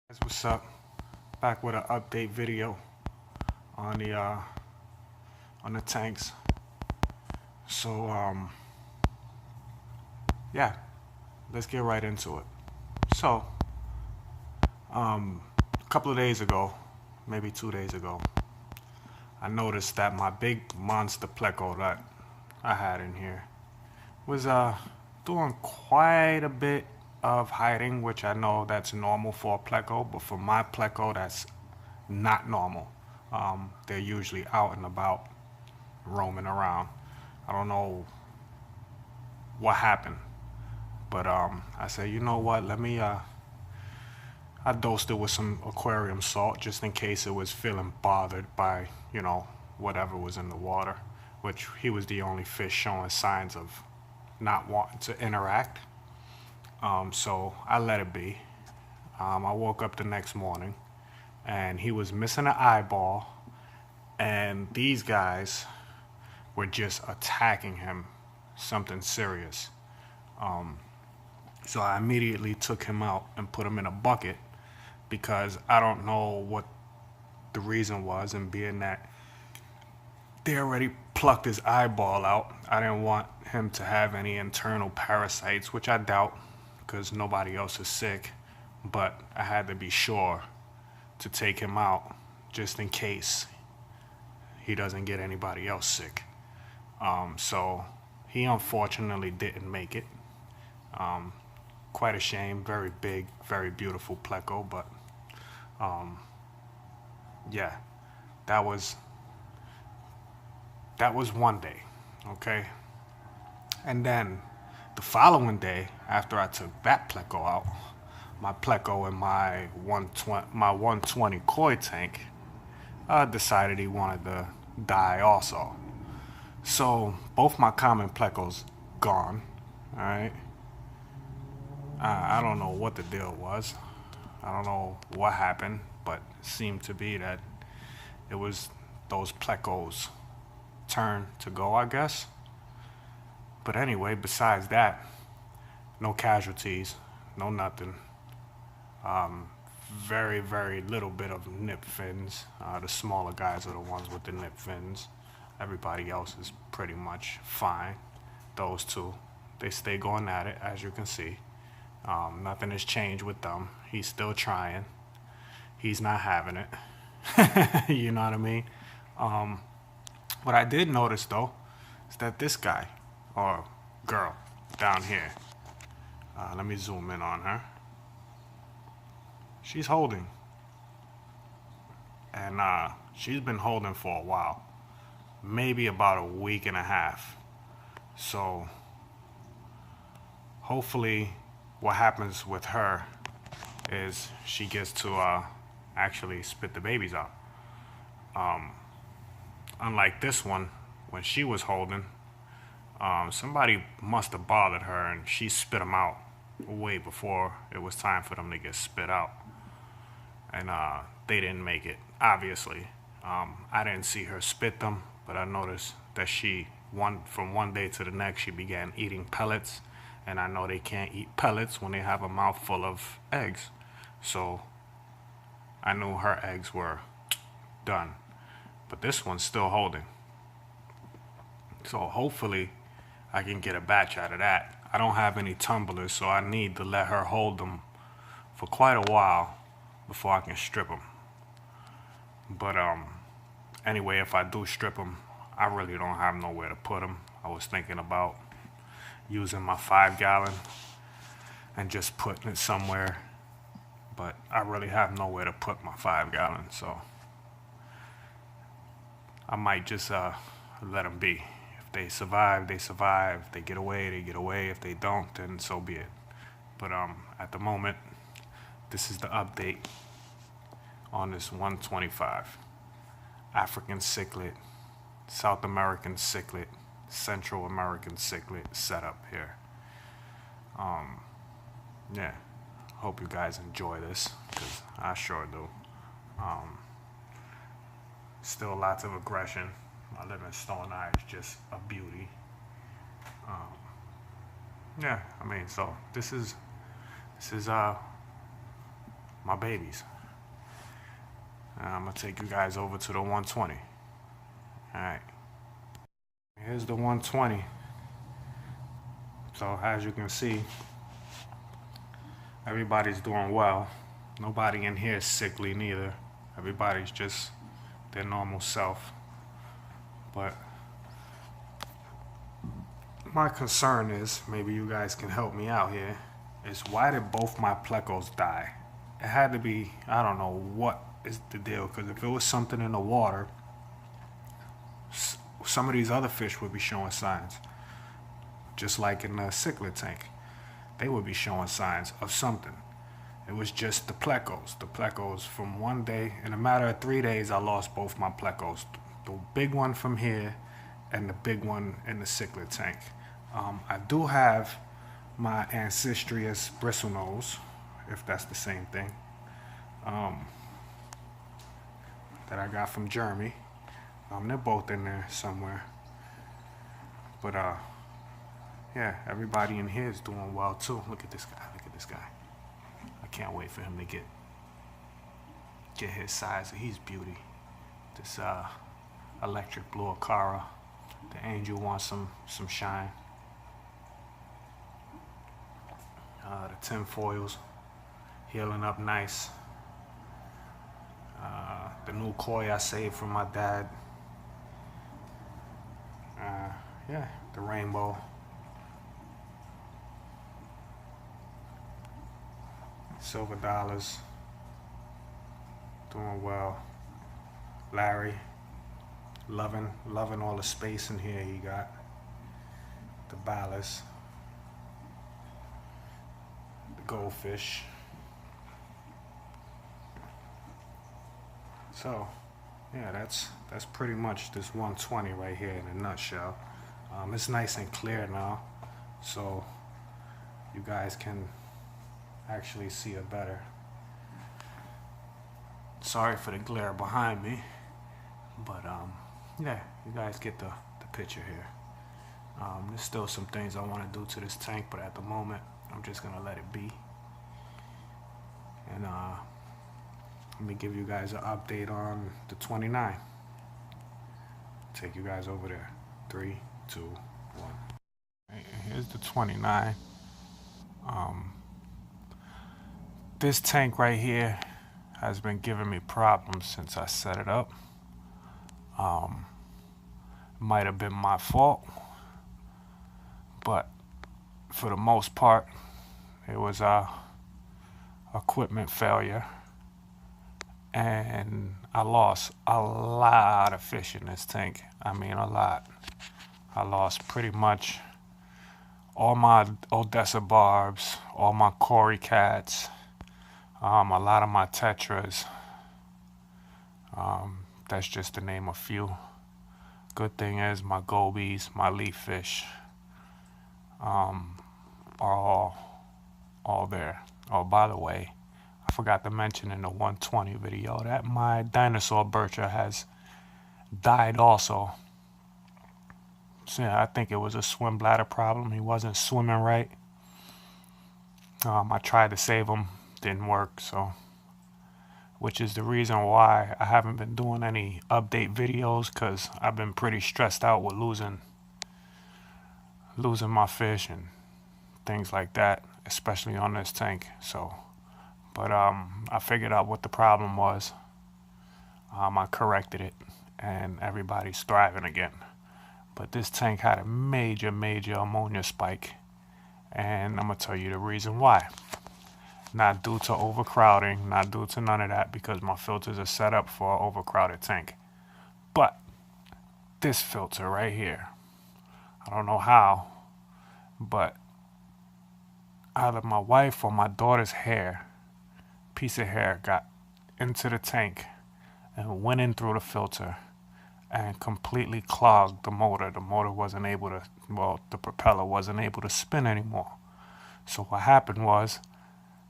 What's up? Back with an update video on the tanks. So yeah, let's get right into it. So a couple of days ago, maybe 2 days ago, I noticed that my big monster pleco that I had in here was doing quite a bit of hiding, which I know that's normal for a pleco, but for my pleco that's not normal. They're usually out and about, roaming around. I don't know what happened, but I said, you know what? I dosed it with some aquarium salt just in case it was feeling bothered by whatever was in the water, which he was the only fish showing signs of not wanting to interact. So I let it be. I woke up the next morning and he was missing an eyeball, and these guys were just attacking him, something serious. So I immediately took him out and put him in a bucket because I don't know what the reason was, and being that they already plucked his eyeball out, I didn't want him to have any internal parasites, which I doubt because nobody else is sick, but I had to be sure to take him out just in case he doesn't get anybody else sick. So he unfortunately didn't make it. Quite a shame. Very big, very beautiful pleco, but yeah, that was one day, okay. And then the following day, after I took that pleco out, my pleco and my 120 koi tank decided he wanted to die also. So both my common plecos gone. All right. I don't know what the deal was. I don't know what happened, but it seemed to be that it was those plecos' turn to go, I guess. But anyway, besides that, no casualties, no nothing. Very, very little bit of nip fins. The smaller guys are the ones with the nip fins. Everybody else is pretty much fine. Those two, they stay going at it, as you can see. Nothing has changed with them. He's still trying. He's not having it. You know what I mean? What I did notice though is that this guy or girl down here. Let me zoom in on her. She's holding, and she's been holding for a while, maybe about a week and a half. So hopefully, what happens with her is she gets to actually spit the babies out. Unlike this one, when she was holding, somebody must have bothered her and she spit them out way before it was time for them to get spit out. And they didn't make it, obviously. I didn't see her spit them, but I noticed that from one day to the next, she began eating pellets. And I know they can't eat pellets when they have a mouthful of eggs. So I knew her eggs were done. But this one's still holding. So hopefully I can get a batch out of that. I don't have any tumblers, so I need to let her hold them for quite a while before I can strip them. But anyway, if I do strip them, I really don't have nowhere to put them. I was thinking about using my 5 gallon and just putting it somewhere, but I really have nowhere to put my 5 gallon, so I might just let them be. If they survive, they survive. If they get away, they get away. If they don't, then so be it. But at the moment, this is the update on this 125 African cichlid, South American cichlid, Central American cichlid setup here. Yeah, hope you guys enjoy this because I sure do. Still lots of aggression. My Livingstone eye is just a beauty. Yeah, I mean, so this is my babies. I'm gonna take you guys over to the 120. All right, here's the 120. So as you can see, everybody's doing well. Nobody in here is sickly neither. Everybody's just their normal self. But my concern is, maybe you guys can help me out here, is why did both my plecos die? It had to be, I don't know what is the deal, because if it was something in the water, some of these other fish would be showing signs. Just like in the cichlid tank, they would be showing signs of something. It was just the plecos. The plecos from one day, in a matter of 3 days, I lost both my plecos. The big one from here and the big one in the cichlid tank. I do have my Ancistrius bristlenose, if that's the same thing, that I got from Jeremy. They're both in there somewhere. But yeah, everybody in here is doing well too. Look at this guy. Look at this guy. I can't wait for him to get his size. He's beauty. This electric blue Acara. The angel wants some shine. The tin foils healing up nice. The new koi I saved from my dad. Yeah, the rainbow. Silver dollars. Doing well. Larry. Loving all the space in here he got. The ballast. The goldfish. So, yeah, that's pretty much this 120 right here in a nutshell. It's nice and clear now, so you guys can actually see it better. Sorry for the glare behind me, but yeah, you guys get the picture here. There's still some things I want to do to this tank, but at the moment I'm just gonna let it be. And let me give you guys an update on the 29. Take you guys over there. 3, 2, 1. Right, here's the 29. This tank right here has been giving me problems since I set it up. Might have been my fault, but for the most part, it was equipment failure, and I lost a lot of fish in this tank. I mean, a lot. I lost pretty much all my Odessa barbs, all my Cory cats, a lot of my tetras. That's just to name a few. Good thing is my gobies, my leaf fish, are all there. Oh, by the way, I forgot to mention in the 120 video that my dinosaur bircher has died also. So yeah, I think it was a swim bladder problem. He wasn't swimming right. I tried to save him, didn't work, so, which is the reason why I haven't been doing any update videos, because I've been pretty stressed out with losing my fish and things like that, especially on this tank. So, but I figured out what the problem was. I corrected it, and everybody's thriving again. But this tank had a major ammonia spike, and I'm gonna tell you the reason why. Not due to overcrowding, not due to none of that, because my filters are set up for an overcrowded tank. But this filter right here, I don't know how, but either my wife or my daughter's piece of hair got into the tank and went in through the filter and completely clogged the motor. The motor wasn't able to, well, the propeller wasn't able to spin anymore. So what happened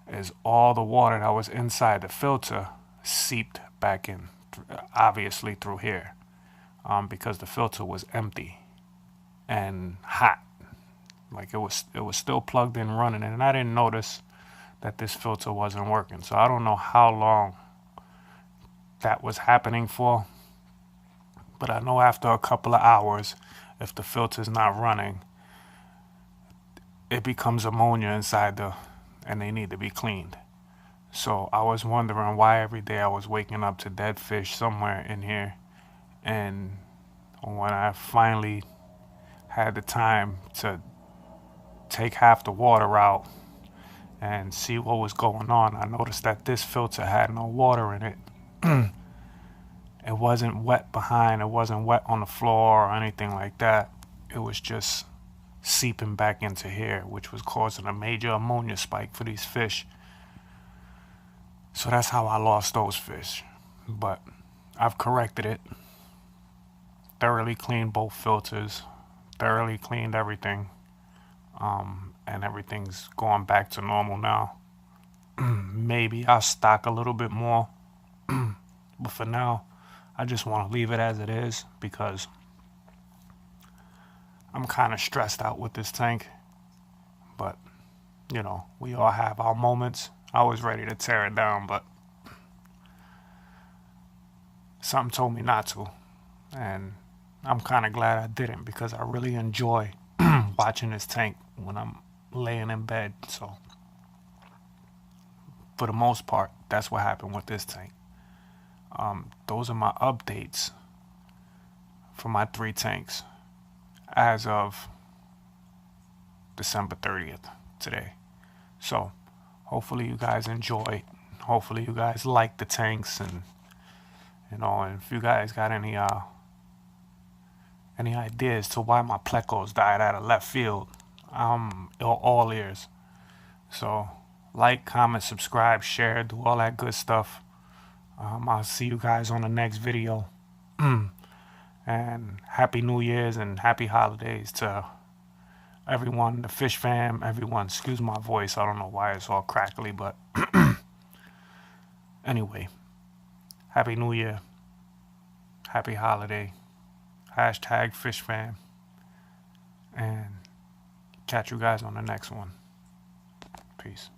is all the water that was inside the filter seeped back in, obviously through here, because the filter was empty and hot. Like it was still plugged in running, and I didn't notice that this filter wasn't working. So I don't know how long that was happening for, but I know after a couple of hours, if the filter's not running, it becomes ammonia and they need to be cleaned. So I was wondering why every day I was waking up to dead fish somewhere in here. And when I finally had the time to take half the water out and see what was going on, I noticed that this filter had no water in it. It wasn't wet behind, it wasn't wet on the floor or anything like that. It was just seeping back into here, which was causing a major ammonia spike for these fish. So that's how I lost those fish. But I've corrected it. Thoroughly cleaned both filters, thoroughly cleaned everything, and everything's going back to normal now. Maybe I'll stock a little bit more, but for now, I just want to leave it as it is because I'm kind of stressed out with this tank. But, you know, we all have our moments. I was ready to tear it down, but something told me not to. And I'm kind of glad I didn't because I really enjoy watching this tank when I'm laying in bed. So, for the most part, that's what happened with this tank. Those are my updates for my 3 tanks as of December 30th today. So hopefully you guys enjoy. Hopefully you guys like the tanks, and and if you guys got any ideas to why my plecos died out of left field, I'm all ears. So like, comment, subscribe, share, do all that good stuff. I'll see you guys on the next video. And Happy New Year's and Happy Holidays to everyone, the Fish Fam, everyone. Excuse my voice. I don't know why it's all crackly, but anyway, Happy New Year. Happy Holiday. Hashtag Fish Fam. And catch you guys on the next one. Peace.